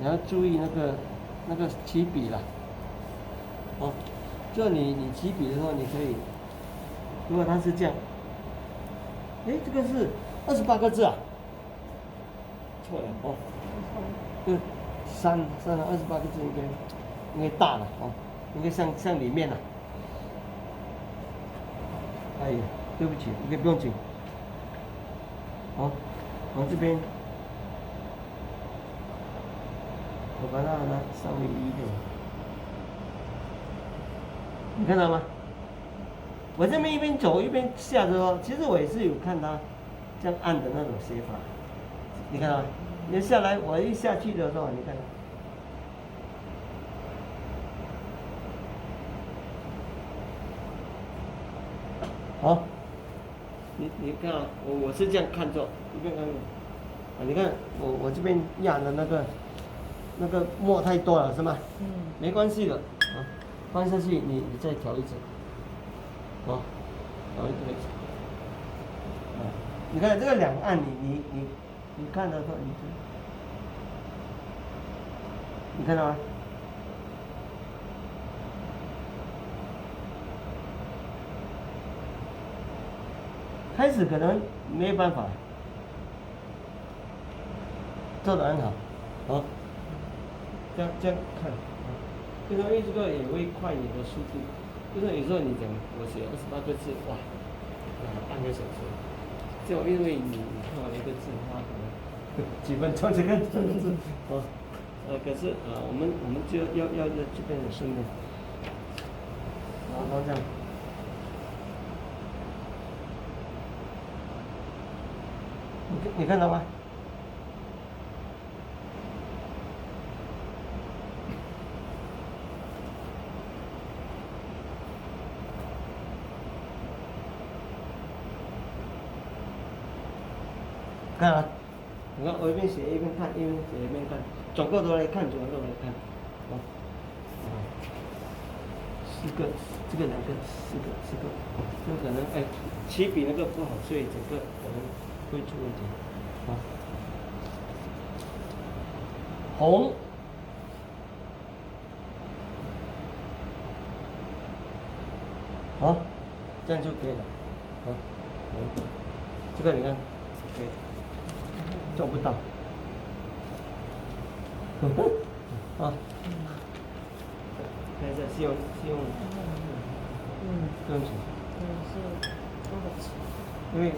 你要注意那个起笔了，哦，就你起笔的时候，你可以，如果它是这样，哎，这个是28个字啊，错了哦，对，删了28个字应该大了哦，应该像里面了。哎呀，对不起，应该不用紧。好，往这边，我把它稍微移一点，你看到吗？我这边一边走一边下的哦，其实我也是有看它这样按的那种写法，你看到吗？你下来，我一下去的时候，你看到。好，你看啊，我是这样看着，一边看着，啊，你看我这边压的那个墨太多了是吗？嗯。没关系的，啊，放下去你再调一次，啊，调一个，啊，你看这个两按你看的时候你看到吗？开始可能没有办法，做得很好，好，这样看，啊，就是因为这个也会快你的速度，就是有时候你讲我写28个字，哇，半个小时，就因为你看完一个字花可能几分钟这个字，哦，可是我们就要这边的训练，然后这样。你看到吗？看啊，你看我一边写一边看，一边写一边看，转过头来看，转过头来看，啊，四个，这个2个，4个，这个可能哎，起笔那个不好，所以整个可能会出问题，啊，红。好，这样就可以了。好，这个你看，可以，做不到。啊，看一下是用，不用纸。因为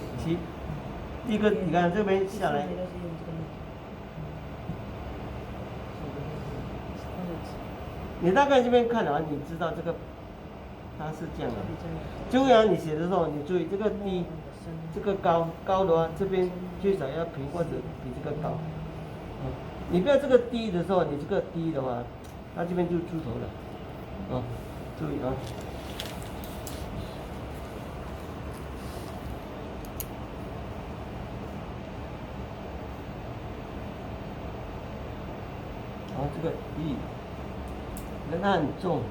第一个你看这边下来，你大概这边看了，你知道这个它是这样的。就像你写的时候，你注意这个低，这个高的话，这边最少要平或者比这个高。你不要这个低的时候，你这个低的话，它这边就出头了。注意啊。好，这个低，它很重，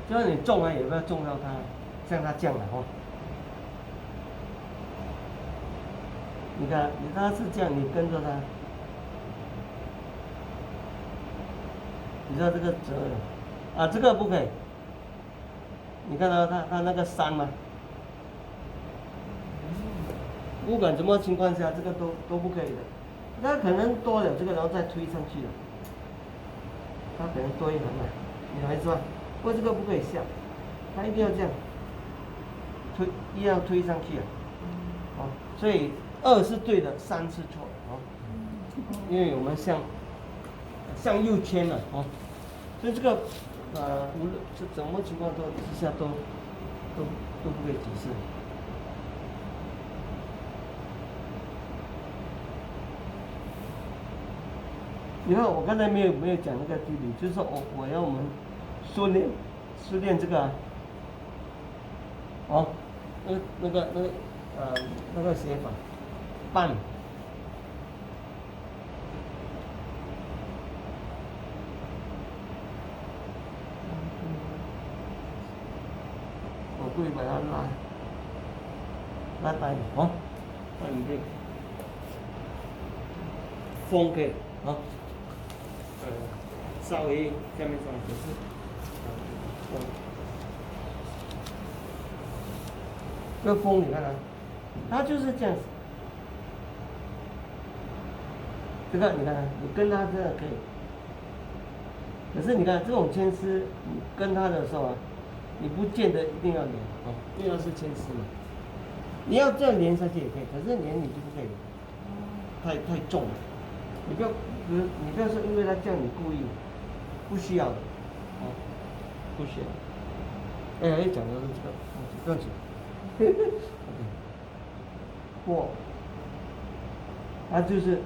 就算你重啊，也不要重到它，像它这样的你看，它是这样，你跟着它，你知道这个折了，这个不可以。你看到它那个3吗？不管什么情况下，这个都不可以的。它可能多了这个，然后再推上去了。它可能多一横了，你还说，不过这个不可以下，它一定要这样推，一定要推上去啊。所以2是对的，3是错的因为我们向右牵了所以这个无论是什么情况之下都不可以指示。你看我刚才没有讲那个距离，就是说我要我们熟练这个那个写法半。我故意把它拉大一点放一点，风可以稍微下面装只是，这个风你看啊，它就是这样子。这个你看，你跟它这样可以。可是你看这种牵丝，你跟它的时候啊，你不见得一定要连哦，因为它是牵丝嘛。你要这样连上去也可以，可是连你就不可以，太重了。你不要，你不要说因为它这样你故意，不需要的，哦，不需要。哎，讲的是这个，不用紧。OK， 过，它就是，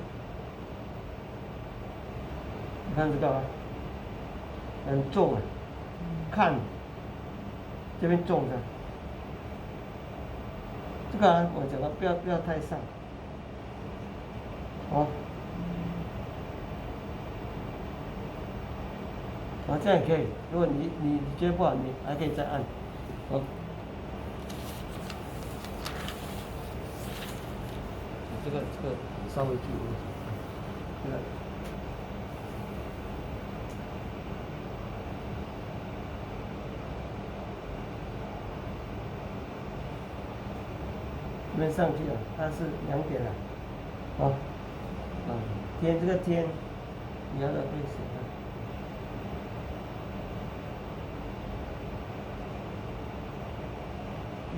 你看这个吗？很重啊，看，这边重的。这个啊，我讲了，不要太上，哦，啊，这样也可以。如果你觉得不好，你还可以再按，哦。这个稍微注意一下，这个。这边上去了，它是2点了，好，天这个天，你要的会写的，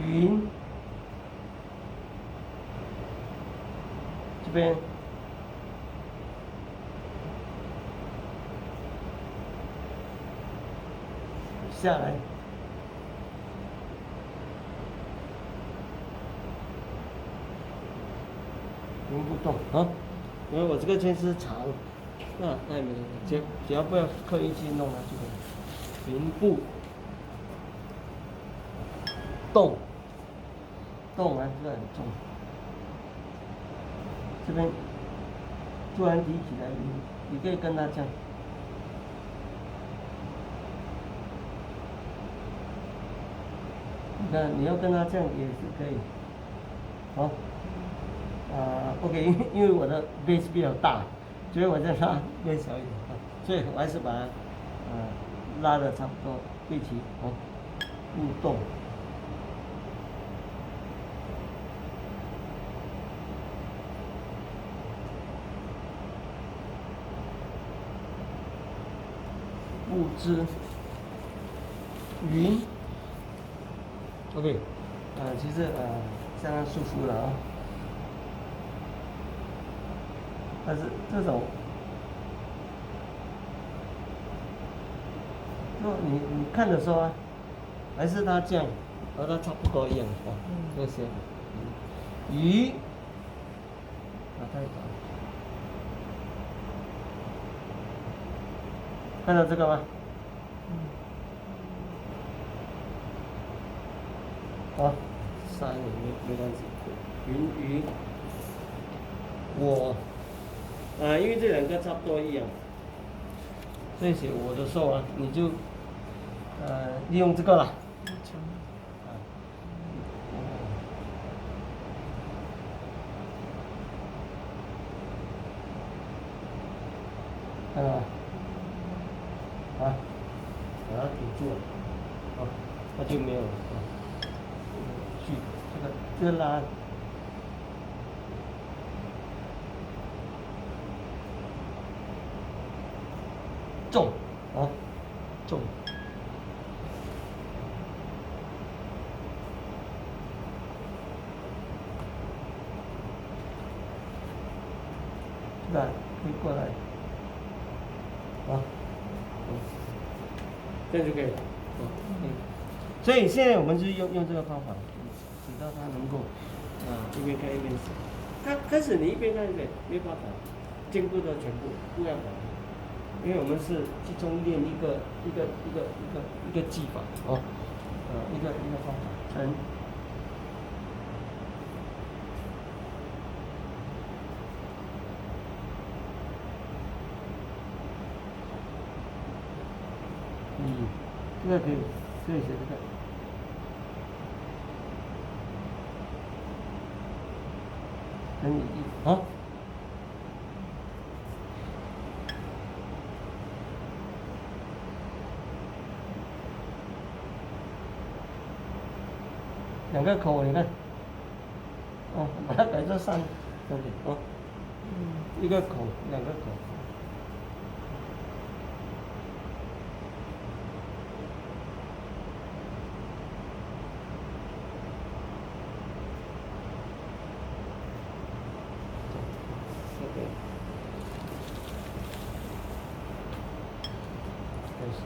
云，这边下来。云不动啊，因为我这个牵丝长，那也没问题，只要不要刻意去弄它就可以。云不动，动完这个很重，这边突然提起来，你可以跟它这样。你看，你要跟它这样也是可以，好。OK， 因为我的 base 比较大，所以我再拉变小一点，所以我还是把它拉的差不多对齐，好，互动，物质，云 ，OK， 其实相当舒服了啊。但是这种，你看的时候啊，还是它这样，和它差不多一样哦。这些鱼，太短，看到这个吗？好，山里面没关系，云，我。因为这2个差不多一样，所以写我的时候啊，你就利用这个了。看到吗？把它顶住了，它就没有去这个拉。重，重，这个推过来，这样就可以了，所以现在我们就用这个方法，直到它能够一边看一边写。它开始你一边看一边没办法兼顾到全部，不要搞。因为我们是集中练一个技法一个方法成。这个可以写这个。跟你两个口，你看，哦，把它改成3这里哦，一个口，两个口。OK，开始。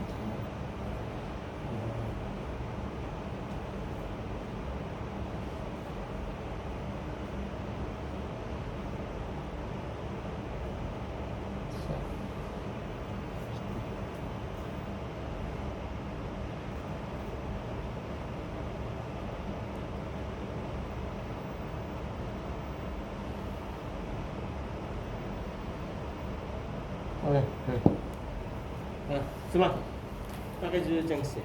OK，是吧？大概就是这样写。